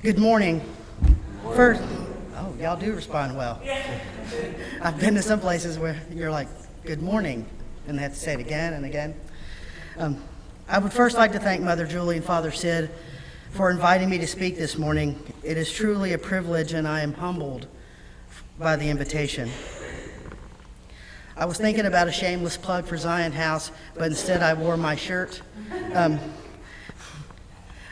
Good morning. First, y'all do respond well. I've been to some places where you're like, good morning, and they have to say it again and again. I would first like to thank Mother Julie and Father Sid for inviting me to speak this morning. It is truly a privilege, and I am humbled by the invitation. I was thinking about a shameless plug for Zion House, but instead I wore my shirt.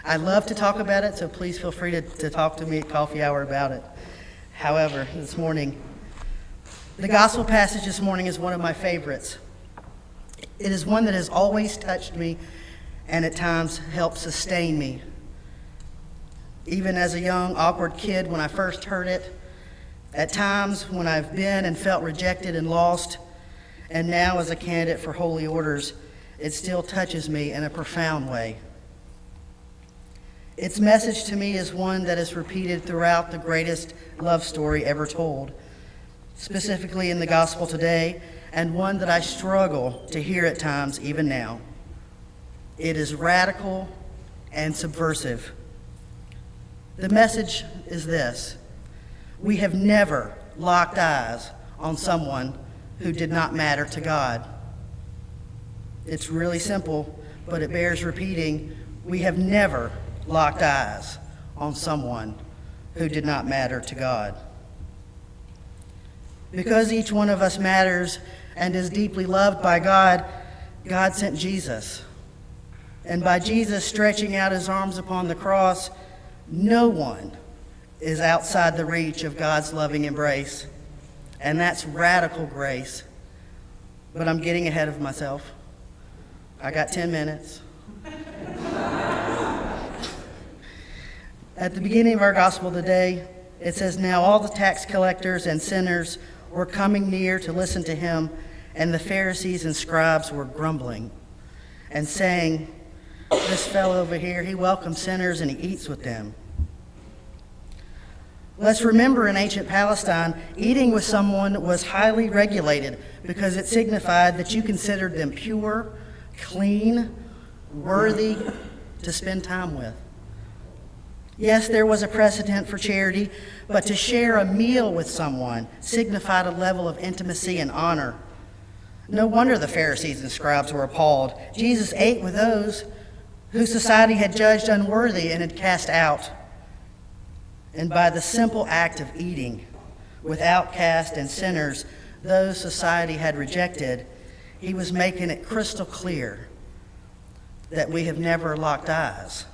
I love to talk about it, so please feel free to talk to me at coffee hour about it. However, this morning, the gospel passage this morning is one of my favorites. It is one that has always touched me and at times helped sustain me. Even as a young, awkward kid when I first heard it, at times when I've been and felt rejected and lost, and now as a candidate for holy orders, it still touches me in a profound way. Its message to me is one that is repeated throughout the greatest love story ever told, specifically in the gospel today, and one that I struggle to hear at times even now. It is radical and subversive. The message is this: we have never locked eyes on someone who did not matter to God. It's really simple, but it bears repeating. We have never locked eyes on someone who did not matter to God. Because each one of us matters and is deeply loved by God, God sent Jesus. And by Jesus stretching out his arms upon the cross, no one is outside the reach of God's loving embrace. And that's radical grace. But I'm getting ahead of myself. I got 10 minutes. At the beginning of our gospel today, it says, "Now all the tax collectors and sinners were coming near to listen to him, and the Pharisees and scribes were grumbling and saying, 'This fellow over here, he welcomes sinners and he eats with them.'" Let's remember, in ancient Palestine, eating with someone was highly regulated because it signified that you considered them pure, clean, worthy to spend time with. Yes, there was a precedent for charity, but to share a meal with someone signified a level of intimacy and honor. No wonder the Pharisees and scribes were appalled. Jesus ate with those who society had judged unworthy and had cast out. And by the simple act of eating with outcasts and sinners, those society had rejected, he was making it crystal clear that we have never locked eyes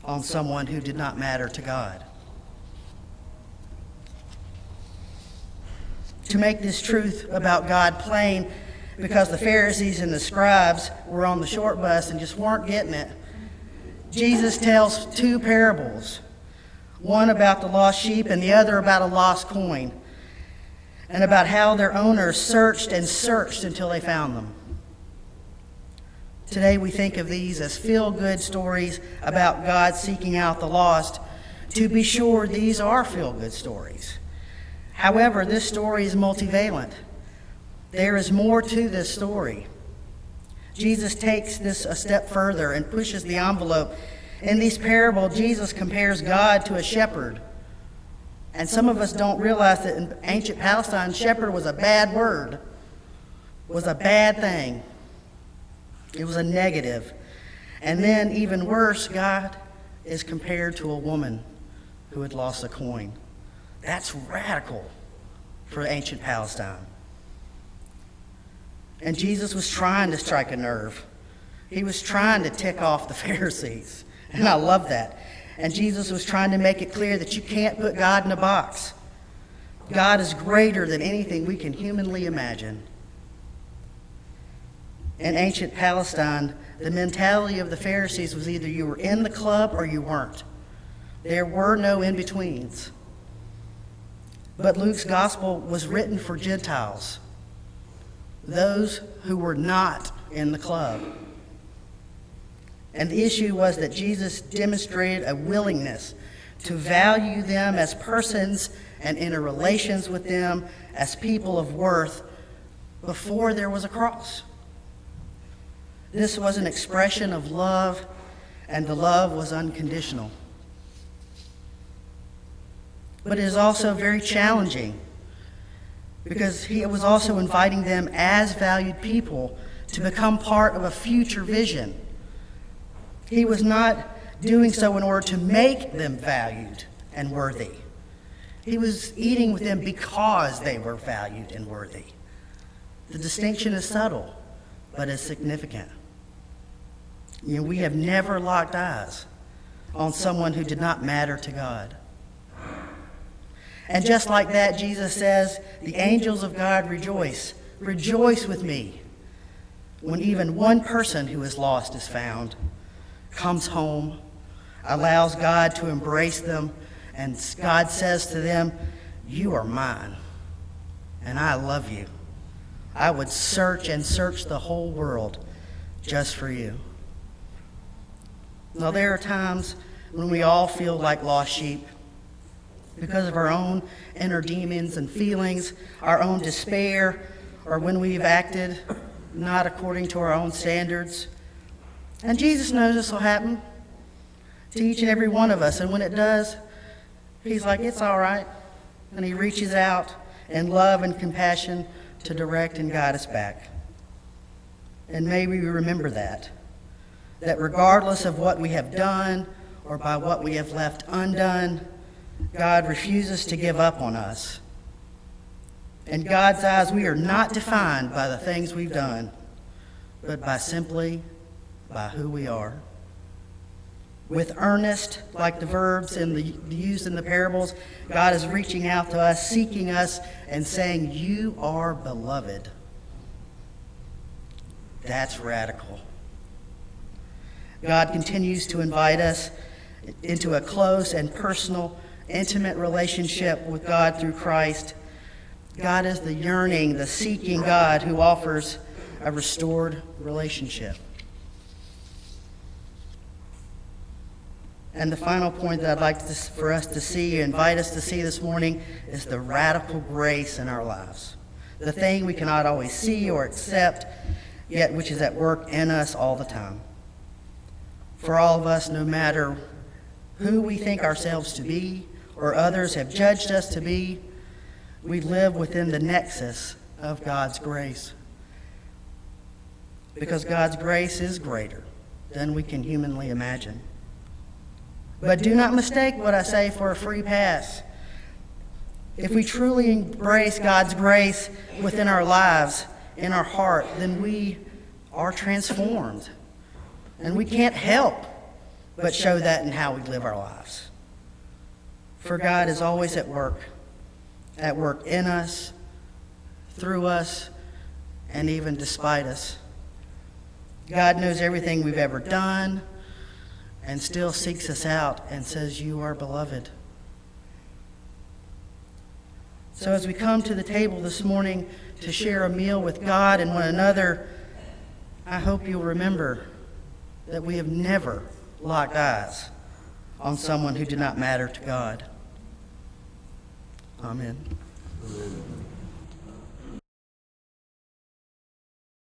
on someone who did not matter to God. To make this truth about God plain, because the Pharisees and the scribes were on the short bus and just weren't getting it, Jesus tells two parables, one about the lost sheep and the other about a lost coin, and about how their owners searched and searched until they found them. Today we think of these as feel-good stories about God seeking out the lost. To be sure, these are feel-good stories. However, this story is multivalent. There is more to this story. Jesus takes this a step further and pushes the envelope. In these parables, Jesus compares God to a shepherd. And some of us don't realize that in ancient Palestine, shepherd was a bad word, was a bad thing. It was a negative. And then, even worse, God is compared to a woman who had lost a coin. That's radical for ancient Palestine. And Jesus was trying to strike a nerve. He was trying to tick off the Pharisees. And I love that. And Jesus was trying to make it clear that you can't put God in a box. God is greater than anything we can humanly imagine. In ancient Palestine, the mentality of the Pharisees was either you were in the club or you weren't. There were no in-betweens. But Luke's gospel was written for Gentiles, those who were not in the club. And the issue was that Jesus demonstrated a willingness to value them as persons and interrelations with them as people of worth before there was a cross. This was an expression of love, and the love was unconditional. but it is also very challenging because he was also inviting them as valued people to become part of a future vision. He was not doing so in order to make them valued and worthy. He was eating with them because they were valued and worthy. The distinction is subtle, but is significant. We have never locked eyes on someone who did not matter to God. And just like that, Jesus says, the angels of God rejoice. Rejoice with me when even one person who is lost is found, comes home, allows God to embrace them, and God says to them, you are mine, and I love you. I would search and search the whole world just for you. Now, there are times when we all feel like lost sheep because of our own inner demons and feelings, our own despair, or when we've acted not according to our own standards. And Jesus knows this will happen to each and every one of us. And when it does, he's like, it's all right. And he reaches out in love and compassion to direct and guide us back. And may we remember that regardless of what we have done or by what we have left undone, God refuses to give up on us. In God's eyes, we are not defined by the things we've done, but simply by who we are. With earnest, like the verbs used in the parables, God is reaching out to us, seeking us, and saying, you are beloved. That's radical. God continues to invite us into a close and personal, intimate relationship with God through Christ. God is the yearning, the seeking God who offers a restored relationship. And the final point that I'd like for us to see, invite us to see this morning, is the radical grace in our lives. The thing we cannot always see or accept, yet which is at work in us all the time. For all of us, no matter who we think ourselves to be or others have judged us to be, we live within the nexus of God's grace. Because God's grace is greater than we can humanly imagine. But do not mistake what I say for a free pass. If we truly embrace God's grace within our lives, in our heart, then we are transformed. And we can't help but show that in how we live our lives. For God is always at work in us, through us, and even despite us. God knows everything we've ever done and still seeks us out and says, you are beloved. So as we come to the table this morning to share a meal with God and one another, I hope you'll remember that we have never locked eyes on someone who did not matter to God. Amen. Amen.